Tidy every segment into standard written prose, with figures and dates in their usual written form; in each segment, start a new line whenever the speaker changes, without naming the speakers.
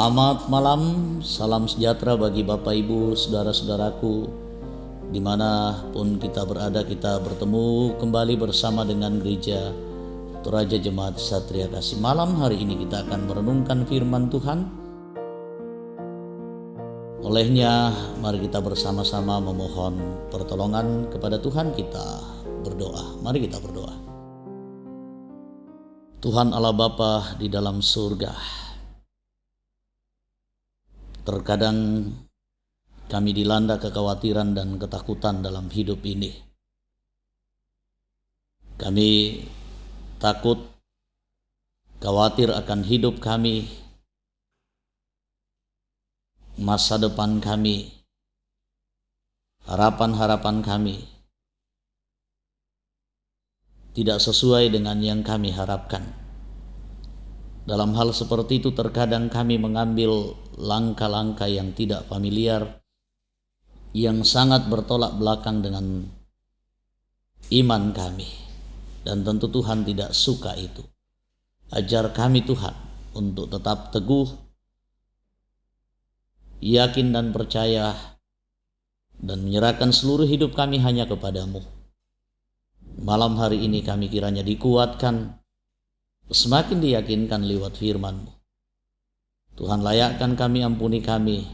Selamat malam, salam sejahtera bagi Bapak Ibu, saudara-saudaraku. Dimanapun kita berada, kita bertemu kembali bersama dengan Gereja Toraja Jemaat Satria Kasih. Malam hari ini kita akan merenungkan firman Tuhan. Olehnya, mari kita bersama-sama memohon pertolongan kepada Tuhan. Kita berdoa. Mari kita berdoa. Tuhan Allah Bapa di dalam surga, terkadang kami dilanda kekhawatiran dan ketakutan dalam hidup ini. Kami takut, khawatir akan hidup kami, masa depan kami, harapan-harapan kami tidak sesuai dengan yang kami harapkan. Dalam hal seperti itu terkadang kami mengambil langkah-langkah yang tidak familiar, yang sangat bertolak belakang dengan iman kami. Dan tentu Tuhan tidak suka itu. Ajar kami Tuhan untuk tetap teguh, yakin dan percaya, dan menyerahkan seluruh hidup kami hanya kepadamu. Malam hari ini kami kiranya dikuatkan, semakin diyakinkan lewat firman-Mu. Tuhan, layakkan kami, ampuni kami,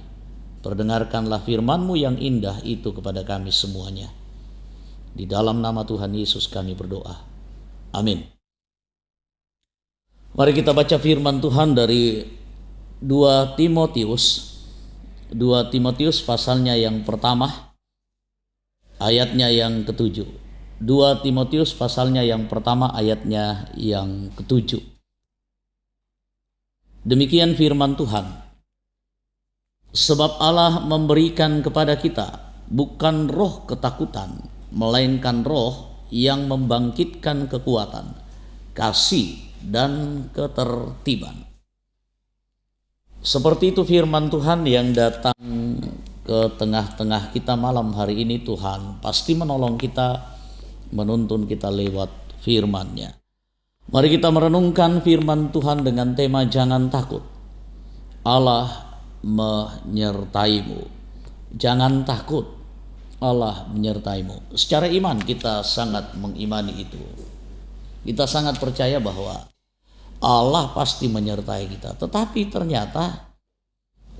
perdengarkanlah firman-Mu yang indah itu kepada kami semuanya. Di dalam nama Tuhan Yesus kami berdoa. Amin. Mari kita baca firman Tuhan dari 2 Timotius pasalnya yang pertama, ayatnya yang ke-7. 2 Timotius pasalnya yang pertama ayatnya yang ke-7. Demikian firman Tuhan. Sebab Allah memberikan kepada kita bukan roh ketakutan, melainkan roh yang membangkitkan kekuatan, kasih, dan ketertiban. Seperti itu firman Tuhan yang datang ke tengah-tengah kita malam hari ini. Tuhan pasti menolong kita, menuntun kita lewat firman-Nya. Mari kita merenungkan firman Tuhan dengan tema jangan takut. Allah menyertaimu. Jangan takut. Allah menyertaimu. Secara iman kita sangat mengimani itu. Kita sangat percaya bahwa Allah pasti menyertai kita. Tetapi ternyata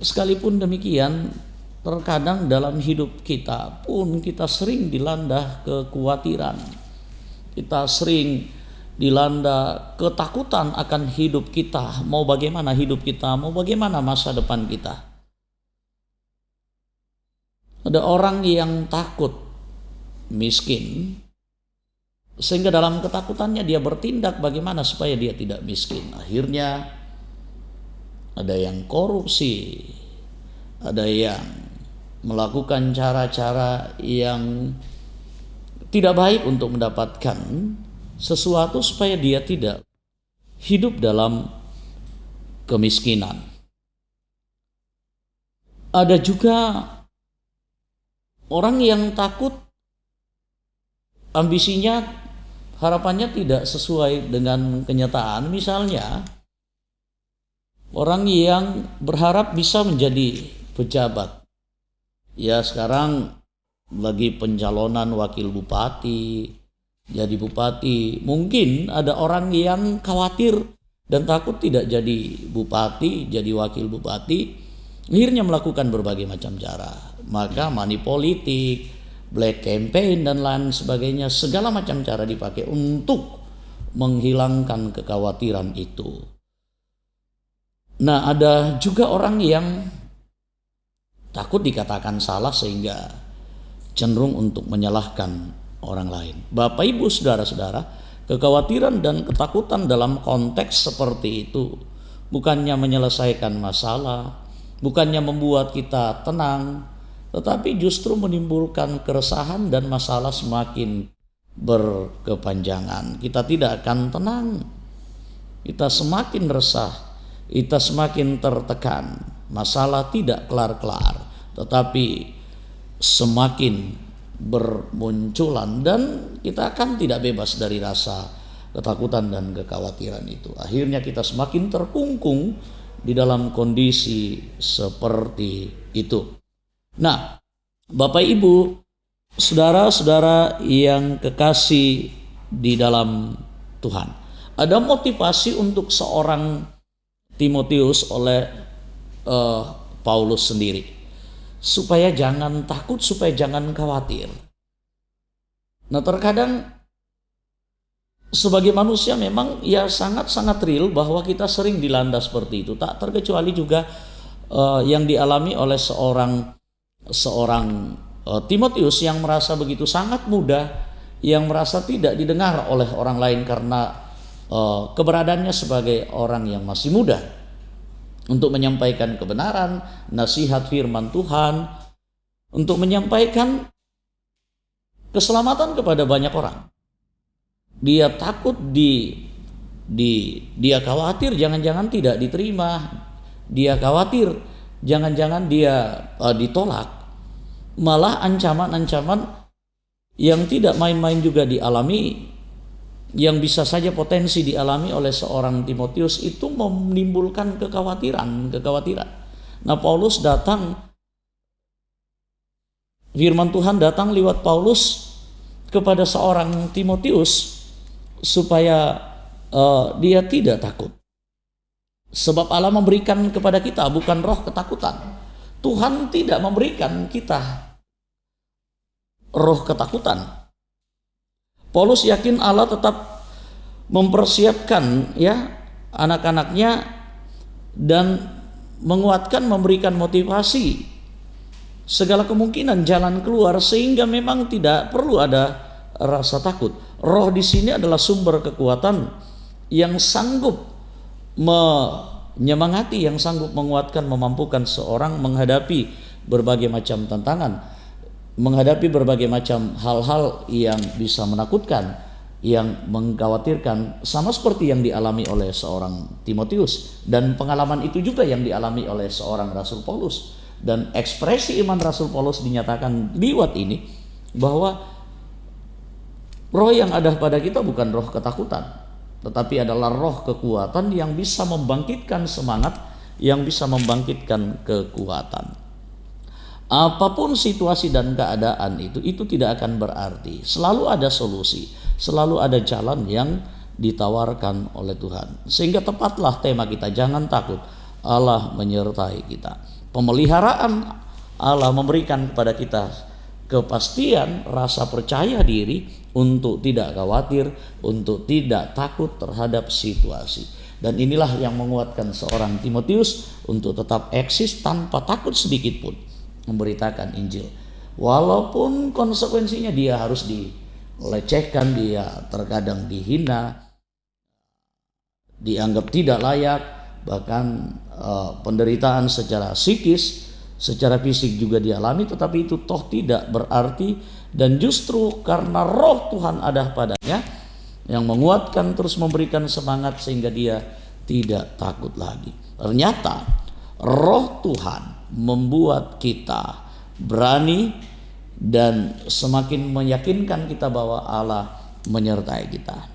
sekalipun demikian, terkadang dalam hidup kita pun kita sering dilanda kekhawatiran. Kita sering dilanda ketakutan akan hidup kita. Mau bagaimana hidup kita, mau bagaimana masa depan kita. Ada orang yang takut miskin, sehingga dalam ketakutannya dia bertindak bagaimana supaya dia tidak miskin. Akhirnya ada yang korupsi, ada yang melakukan cara-cara yang tidak baik untuk mendapatkan sesuatu supaya dia tidak hidup dalam kemiskinan. Ada juga orang yang takut, ambisinya, harapannya tidak sesuai dengan kenyataan. Misalnya orang yang berharap bisa menjadi pejabat. Ya, sekarang lagi pencalonan wakil bupati, jadi bupati. Mungkin ada orang yang khawatir dan takut tidak jadi bupati, jadi wakil bupati. Akhirnya melakukan berbagai macam cara. Maka money politik, black campaign dan lain sebagainya, segala macam cara dipakai untuk menghilangkan kekhawatiran itu. Nah, ada juga orang yang takut dikatakan salah sehingga cenderung untuk menyalahkan orang lain. Bapak, Ibu, saudara-saudara, kekhawatiran dan ketakutan dalam konteks seperti itu bukannya menyelesaikan masalah, bukannya membuat kita tenang, tetapi justru menimbulkan keresahan dan masalah semakin berkepanjangan. Kita tidak akan tenang, kita semakin resah, kita semakin tertekan. Masalah tidak kelar-kelar, tetapi semakin bermunculan dan kita akan tidak bebas dari rasa ketakutan dan kekhawatiran itu. Akhirnya kita semakin terkungkung di dalam kondisi seperti itu. Nah, Bapak Ibu, saudara-saudara yang kekasih di dalam Tuhan, ada motivasi untuk seorang Timotius oleh Paulus sendiri, supaya jangan takut, supaya jangan khawatir. Nah, terkadang sebagai manusia memang ya sangat-sangat real bahwa kita sering dilanda seperti itu. Tak terkecuali juga yang dialami oleh seorang Timotius yang merasa begitu sangat muda, yang merasa tidak didengar oleh orang lain karena keberadaannya sebagai orang yang masih muda untuk menyampaikan kebenaran, nasihat firman Tuhan, untuk menyampaikan keselamatan kepada banyak orang. Dia takut, dia khawatir jangan-jangan tidak diterima, dia khawatir jangan-jangan dia ditolak. Malah ancaman-ancaman yang tidak main-main juga dialami, yang bisa saja potensi dialami oleh seorang Timotius, itu menimbulkan kekhawatiran. Nah, Paulus datang, firman Tuhan datang lewat Paulus kepada seorang Timotius supaya dia tidak takut. Sebab Allah memberikan kepada kita bukan roh ketakutan. Tuhan tidak memberikan kita roh ketakutan. Paulus yakin Allah tetap mempersiapkan ya anak-anaknya dan menguatkan, memberikan motivasi, segala kemungkinan jalan keluar, sehingga memang tidak perlu ada rasa takut. Roh di sini adalah sumber kekuatan yang sanggup menyemangati, yang sanggup menguatkan, memampukan seorang menghadapi berbagai macam tantangan, menghadapi berbagai macam hal-hal yang bisa menakutkan, yang mengkhawatirkan, sama seperti yang dialami oleh seorang Timotius. Dan pengalaman itu juga yang dialami oleh seorang Rasul Paulus. Dan ekspresi iman Rasul Paulus dinyatakan lewat ini, bahwa roh yang ada pada kita bukan roh ketakutan, tetapi adalah roh kekuatan yang bisa membangkitkan semangat, yang bisa membangkitkan kekuatan. Apapun situasi dan keadaan itu tidak akan berarti. Selalu ada solusi, selalu ada jalan yang ditawarkan oleh Tuhan. Sehingga tepatlah tema kita, jangan takut, Allah menyertai kita. Pemeliharaan Allah memberikan kepada kita kepastian, rasa percaya diri untuk tidak khawatir, untuk tidak takut terhadap situasi. Dan inilah yang menguatkan seorang Timotius untuk tetap eksis tanpa takut sedikit pun memberitakan Injil. Walaupun konsekuensinya dia harus dilecehkan, dia terkadang dihina, dianggap tidak layak, bahkan penderitaan secara psikis, secara fisik juga dialami, tetapi itu toh tidak berarti. Dan justru karena roh Tuhan ada padanya yang menguatkan, terus memberikan semangat sehingga dia tidak takut lagi. Ternyata roh Tuhan membuat kita berani dan semakin meyakinkan kita bahwa Allah menyertai kita.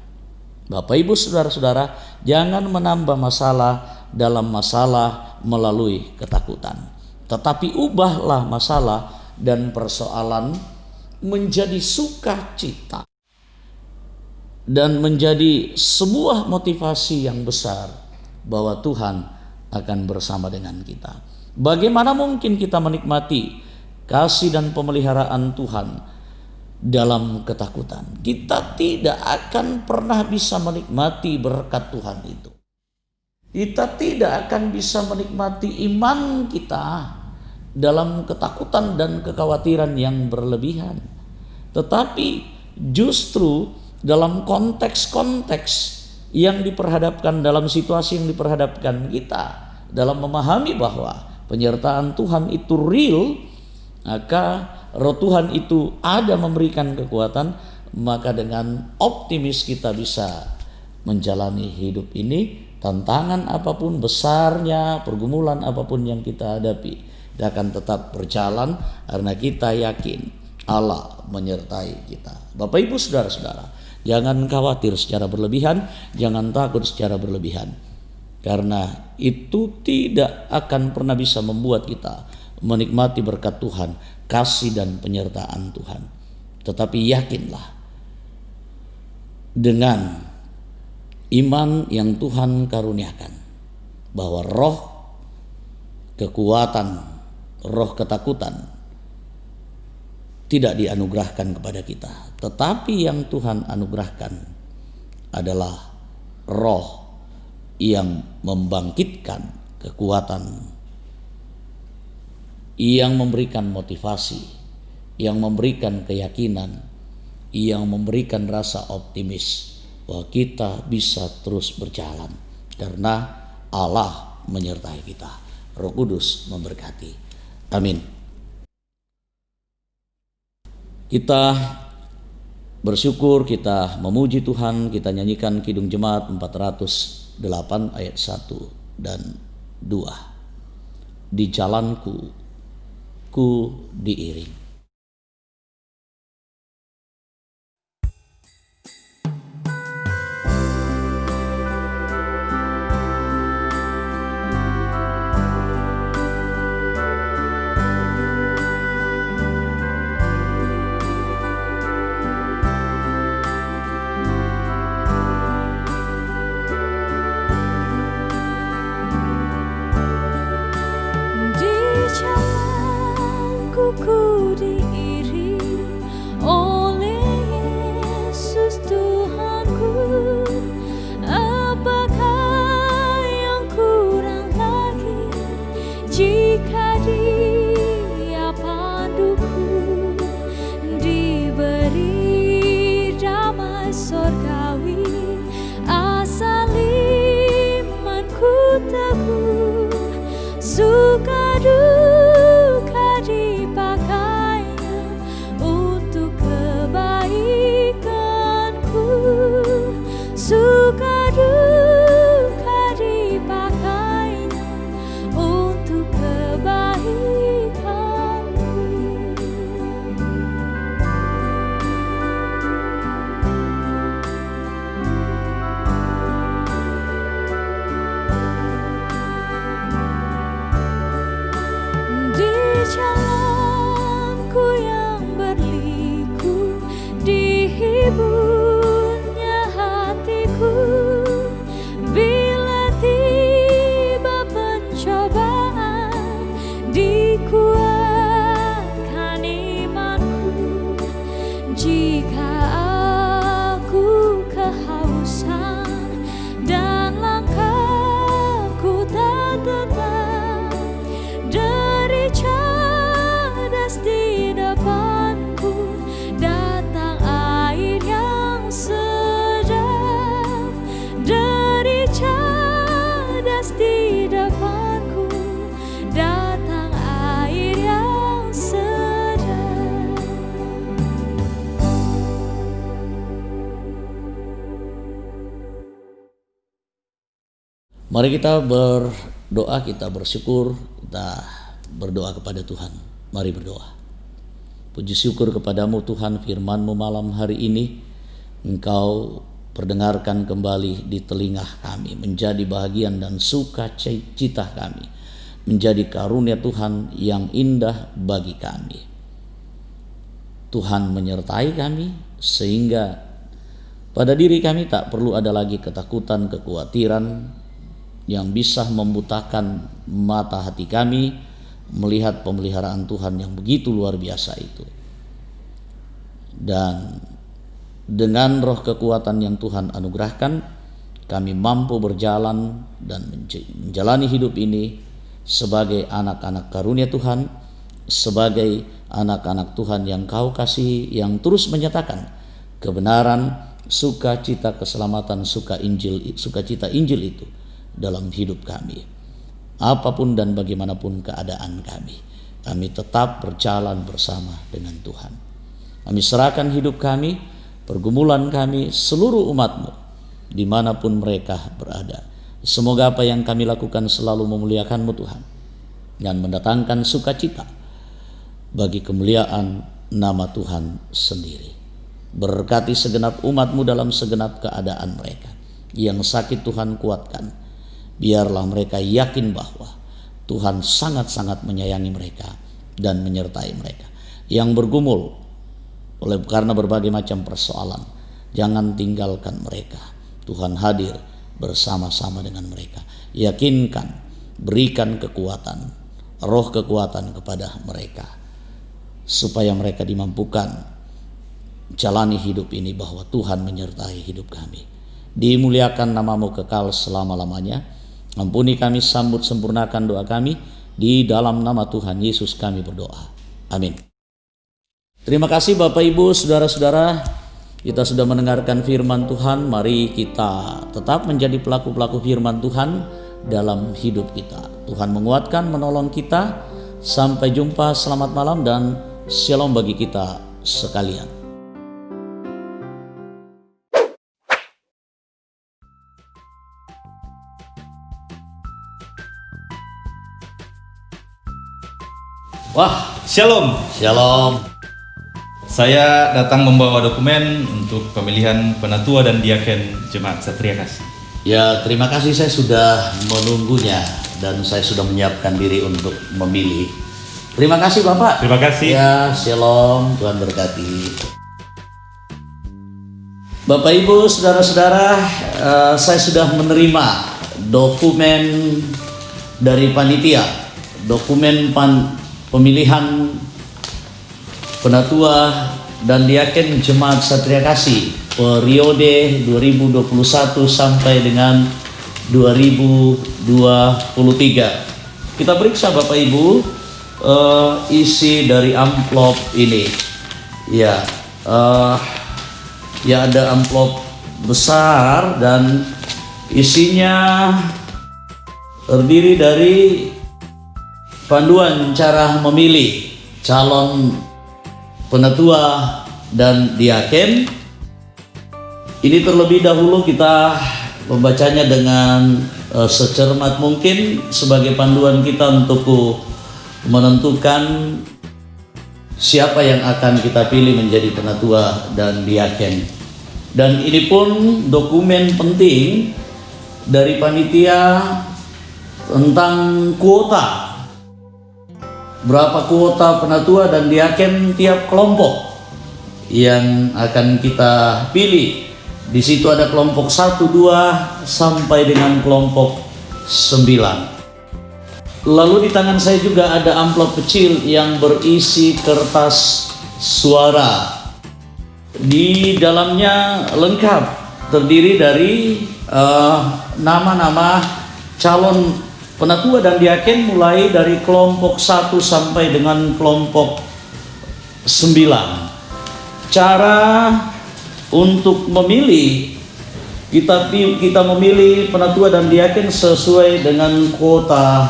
Bapak Ibu saudara-saudara, jangan menambah masalah dalam masalah melalui ketakutan, tetapi ubahlah masalah dan persoalan menjadi sukacita dan menjadi sebuah motivasi yang besar bahwa Tuhan akan bersama dengan kita. Bagaimana mungkin kita menikmati kasih dan pemeliharaan Tuhan dalam ketakutan? Kita tidak akan pernah bisa menikmati berkat Tuhan itu. Kita tidak akan bisa menikmati iman kita dalam ketakutan dan kekhawatiran yang berlebihan. Tetapi justru dalam konteks-konteks yang diperhadapkan, dalam situasi yang diperhadapkan kita, dalam memahami bahwa penyertaan Tuhan itu real, maka roh Tuhan itu ada memberikan kekuatan, maka dengan optimis kita bisa menjalani hidup ini. Tantangan apapun besarnya, pergumulan apapun yang kita hadapi, kita akan tetap berjalan karena kita yakin Allah menyertai kita. Bapak Ibu saudara-saudara, jangan khawatir secara berlebihan, jangan takut secara berlebihan. karena itu tidak akan pernah bisa membuat kita menikmati berkat Tuhan, kasih dan penyertaan Tuhan. Tetapi yakinlah, dengan iman yang Tuhan karuniakan, bahwa roh kekuatan, roh ketakutan tidak dianugerahkan kepada kita, tetapi yang Tuhan anugerahkan adalah roh yang membangkitkan kekuatan, yang memberikan motivasi, yang memberikan keyakinan, yang memberikan rasa optimis bahwa kita bisa terus berjalan karena Allah menyertai kita. Roh Kudus memberkati. Amin. Kita bersyukur, kita memuji Tuhan, kita nyanyikan Kidung Jemaat 408 ayat 1 dan 2. Di jalanku ku diiring.
Ku diiring oleh Yesus Tuhanku. Apakah yang kurang lagi jika Dia panduku? Diberi damai sorgawi, asal imanku teguh, suka duka dipakainya untuk kebaikanku, suka duka dipakainya untuk kebaikanku. Di jalanku yang berliku, dihiburnya hatiku. Bila tiba pencobaan, dikuatkan imanku. Jika aku kehausan dan langkahku tak tetap, dari cadas di depanku datang air yang sedap. Dari cadas di depanku datang air yang sedap.
Mari kita berdoa, kita bersyukur, kita berdoa kepada Tuhan. Mari berdoa. Puji syukur kepadamu Tuhan, firman-Mu malam hari ini Engkau perdengarkan kembali di telinga kami, menjadi bahagian dan sukacita kami, menjadi karunia Tuhan yang indah bagi kami. Tuhan menyertai kami sehingga pada diri kami tak perlu ada lagi ketakutan, kekhawatiran yang bisa membutakan mata hati kami melihat pemeliharaan Tuhan yang begitu luar biasa itu. Dan dengan roh kekuatan yang Tuhan anugerahkan, kami mampu berjalan dan menjalani hidup ini sebagai anak-anak karunia Tuhan, sebagai anak-anak Tuhan yang Kau kasihi, yang terus menyatakan kebenaran, sukacita, keselamatan, sukacita Injil itu dalam hidup kami. Apapun dan bagaimanapun keadaan kami tetap berjalan bersama dengan Tuhan. Kami serahkan hidup kami, pergumulan kami, seluruh umat-Mu dimanapun mereka berada. Semoga apa yang kami lakukan selalu memuliakan-Mu Tuhan dan mendatangkan sukacita bagi kemuliaan nama Tuhan sendiri. Berkati segenap umat-Mu dalam segenap keadaan mereka. Yang sakit Tuhan kuatkan, biarlah mereka yakin bahwa Tuhan sangat-sangat menyayangi mereka dan menyertai mereka. Yang bergumul karena berbagai macam persoalan, jangan tinggalkan mereka. Tuhan hadir bersama-sama dengan mereka. Yakinkan, berikan kekuatan, roh kekuatan kepada mereka, supaya mereka dimampukan jalani hidup ini bahwa Tuhan menyertai hidup kami. Dimuliakan namamu kekal selama-lamanya. Ampuni kami, sambut sempurnakan doa kami. Di dalam nama Tuhan Yesus kami berdoa. Amin. Terima kasih Bapak Ibu, saudara-saudara. Kita sudah mendengarkan firman Tuhan. Mari kita tetap menjadi pelaku-pelaku firman Tuhan dalam hidup kita. Tuhan menguatkan, menolong kita. Sampai jumpa, selamat malam dan shalom bagi kita sekalian.
Wah, shalom.
Shalom.
Saya datang membawa dokumen untuk pemilihan penatua dan diaken Jemaat Satria Kasih.
Ya, terima kasih, saya sudah menunggunya dan saya sudah menyiapkan diri untuk memilih. Terima kasih Bapak.
Terima kasih.
Ya, shalom, Tuhan berkati. Bapak Ibu, saudara-saudara, saya sudah menerima dokumen dari panitia, dokumen pemilihan penatua dan diaken Jemaat Satria Kasih periode 2021 sampai dengan 2023. Kita periksa Bapak Ibu isi dari amplop ini. Ya, ada amplop besar dan isinya terdiri dari panduan cara memilih calon penatua dan diaken. Ini terlebih dahulu kita membacanya dengan secermat mungkin sebagai panduan kita untuk menentukan siapa yang akan kita pilih menjadi penatua dan diaken. Dan ini pun dokumen penting dari panitia tentang kuota. Berapa kuota penatua dan diaken tiap kelompok yang akan kita pilih. Di situ ada kelompok 1, 2 sampai dengan kelompok 9. Lalu di tangan saya juga ada amplop kecil yang berisi kertas suara. Di dalamnya lengkap, terdiri dari nama-nama calon penatua dan diaken mulai dari kelompok 1 sampai dengan kelompok 9. Cara untuk memilih, kita memilih penatua dan diaken sesuai dengan kuota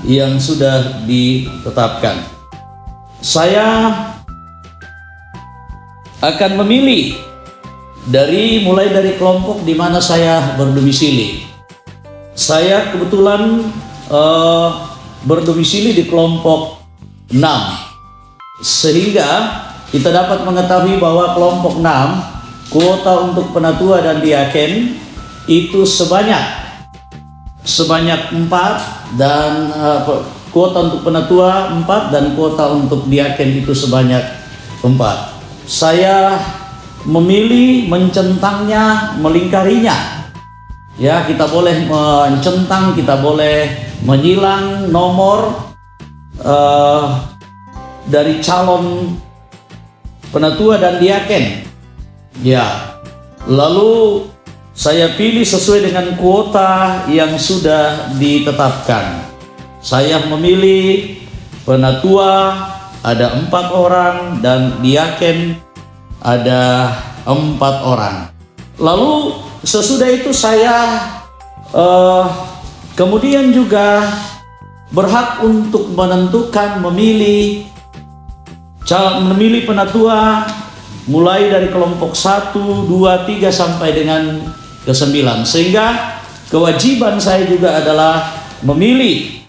yang sudah ditetapkan. Saya akan memilih mulai dari kelompok di mana saya berdomisili. Saya kebetulan berdomisili di kelompok 6, sehingga kita dapat mengetahui bahwa kelompok 6 kuota untuk penatua dan diaken itu sebanyak 4 dan kuota untuk penatua 4 dan kuota untuk diaken itu sebanyak 4. Saya memilih mencentangnya, melingkarinya. Ya, kita boleh mencentang, kita boleh menyilang nomor dari calon penatua dan diaken. Ya, lalu saya pilih sesuai dengan kuota yang sudah ditetapkan. Saya memilih penatua ada 4 orang dan diaken ada 4 orang. Lalu sesudah itu saya kemudian juga berhak untuk menentukan memilih penatua mulai dari kelompok 1, 2, 3 sampai dengan ke-9. Sehingga kewajiban saya juga adalah memilih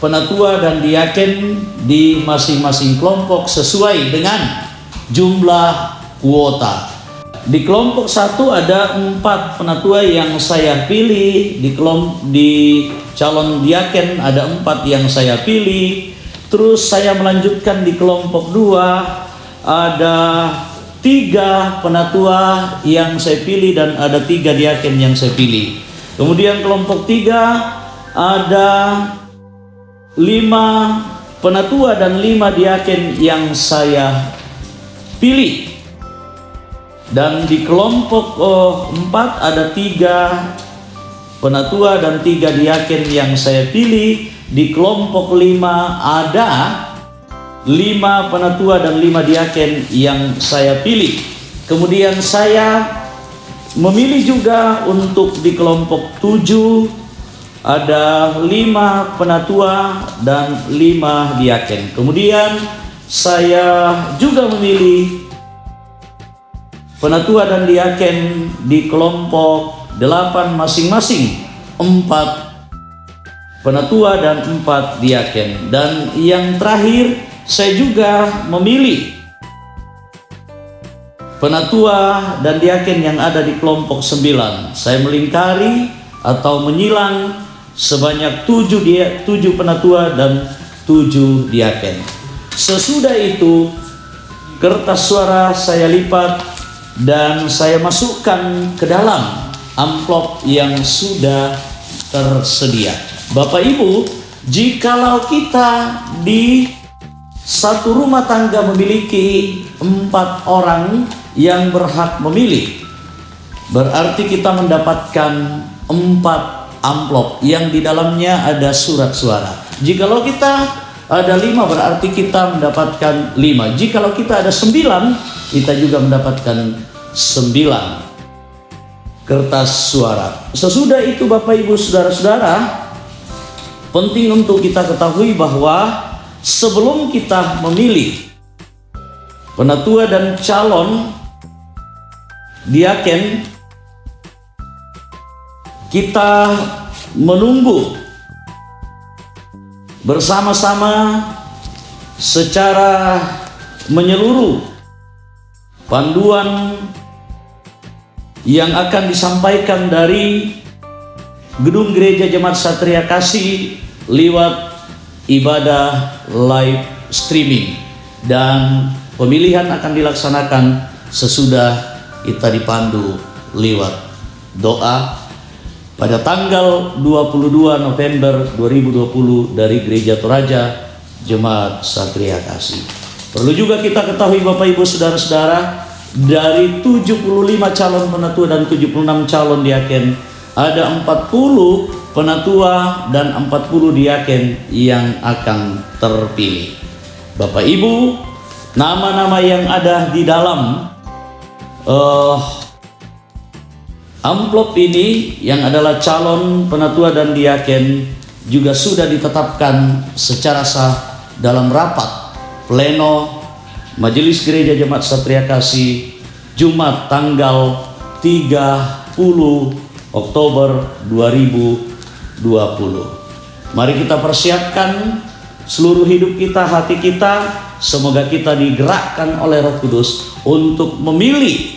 penatua dan diaken di masing-masing kelompok sesuai dengan jumlah kuota. di kelompok 1 ada 4 penatua yang saya pilih, di calon diaken ada 4 yang saya pilih. Terus saya melanjutkan di kelompok 2 ada 3 penatua yang saya pilih dan ada 3 diaken yang saya pilih. Kemudian kelompok 3 ada 5 penatua dan 5 diaken yang saya pilih. Dan di kelompok 4 ada 3 penatua dan 3 diaken yang saya pilih. Di kelompok 5 ada 5 penatua dan 5 diaken yang saya pilih. Kemudian saya memilih juga untuk di kelompok 7 ada 5 penatua dan 5 diaken. Kemudian saya juga memilih penatua dan diaken di kelompok 8 masing-masing, 4 penatua dan 4 diaken. Dan yang terakhir saya juga memilih penatua dan diaken yang ada di kelompok 9. Saya melingkari atau menyilang sebanyak 7 penatua dan 7 diaken. Sesudah itu kertas suara saya lipat dan saya masukkan ke dalam amplop yang sudah tersedia. Bapak Ibu, jikalau kita di satu rumah tangga memiliki 4 orang yang berhak memilih, berarti kita mendapatkan 4 amplop yang di dalamnya ada surat suara. Jikalau kita ada 5 berarti kita mendapatkan 5. Jikalau kita ada 9, kita juga mendapatkan 9 kertas suara. Sesudah itu Bapak Ibu Saudara-saudara, penting untuk kita ketahui bahwa sebelum kita memilih penatua dan calon diaken, kita menunggu bersama-sama secara menyeluruh panduan yang akan disampaikan dari Gedung Gereja Jemaat Satria Kasih lewat ibadah live streaming, dan pemilihan akan dilaksanakan sesudah kita dipandu lewat doa pada tanggal 22 November 2020 dari Gereja Toraja Jemaat Satria Kasih. Perlu juga kita ketahui Bapak Ibu Saudara-saudara, dari 75 calon penatua dan 76 calon diaken, ada 40 penatua dan 40 diaken yang akan terpilih. Bapak Ibu, nama-nama yang ada di dalam amplop ini yang adalah calon penatua dan diaken juga sudah ditetapkan secara sah dalam rapat pleno Majelis Gereja Jemaat Satria Kasih Jumat tanggal 30 Oktober 2020. Mari kita persiapkan seluruh hidup kita, hati kita, semoga kita digerakkan oleh Roh Kudus untuk memilih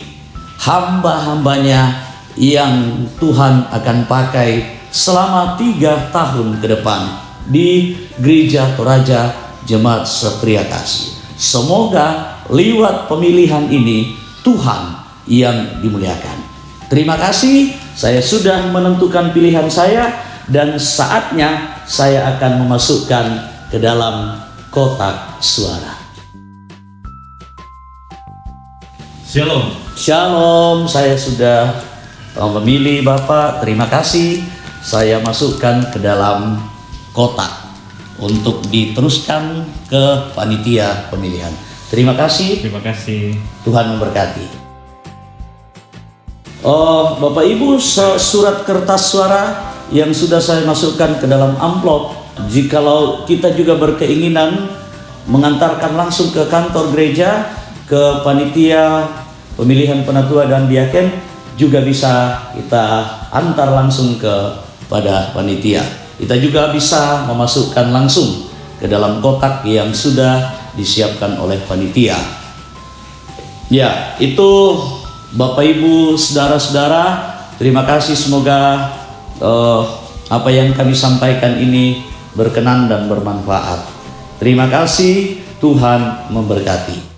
hamba-hambanya yang Tuhan akan pakai selama 3 tahun ke depan di Gereja Toraja Jemaat Satria Kasih. Semoga lewat pemilihan ini Tuhan yang dimuliakan. Terima kasih, saya sudah menentukan pilihan saya dan saatnya saya akan memasukkan ke dalam kotak suara.
Shalom.
Shalom, saya sudah memilih Bapak. Terima kasih, saya masukkan ke dalam kotak untuk diteruskan ke panitia pemilihan. Terima kasih.
Terima kasih.
Tuhan memberkati. Bapak Ibu, surat kertas suara yang sudah saya masukkan ke dalam amplop. Jikalau kita juga berkeinginan mengantarkan langsung ke kantor gereja, ke panitia pemilihan penatua dan diaken, juga bisa kita antar langsung kepada panitia. Kita juga bisa memasukkan langsung ke dalam kotak yang sudah disiapkan oleh panitia. Ya, itu Bapak Ibu, saudara-saudara, terima kasih, semoga apa yang kami sampaikan ini berkenan dan bermanfaat. Terima kasih, Tuhan memberkati.